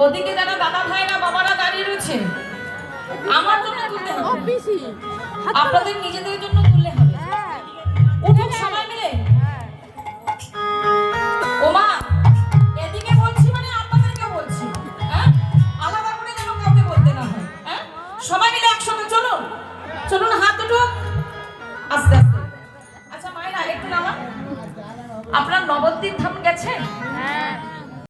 ওদিকে যারা দাদা ভাইরা বাবারা দাঁড়িয়ে রয়েছে, আমার জন্য তুলতে হবে, আপনাদের নিজেদের জন্য তুললে হবে। উঠুন সবাই মিলে। ওমা এদিকে বলছি মানে আপনাদেরকে বলছি, হ্যাঁ আলাদা করে যেন কাউকে বলতে না হয়। হ্যাঁ সবাই মিলে একসঙ্গে চলুন, চলুন হাত দুটো আস্তে আস্তে। আচ্ছা মায়েরা একটু নামা। আপনার নবদ্বীপ ধাম গেছেন?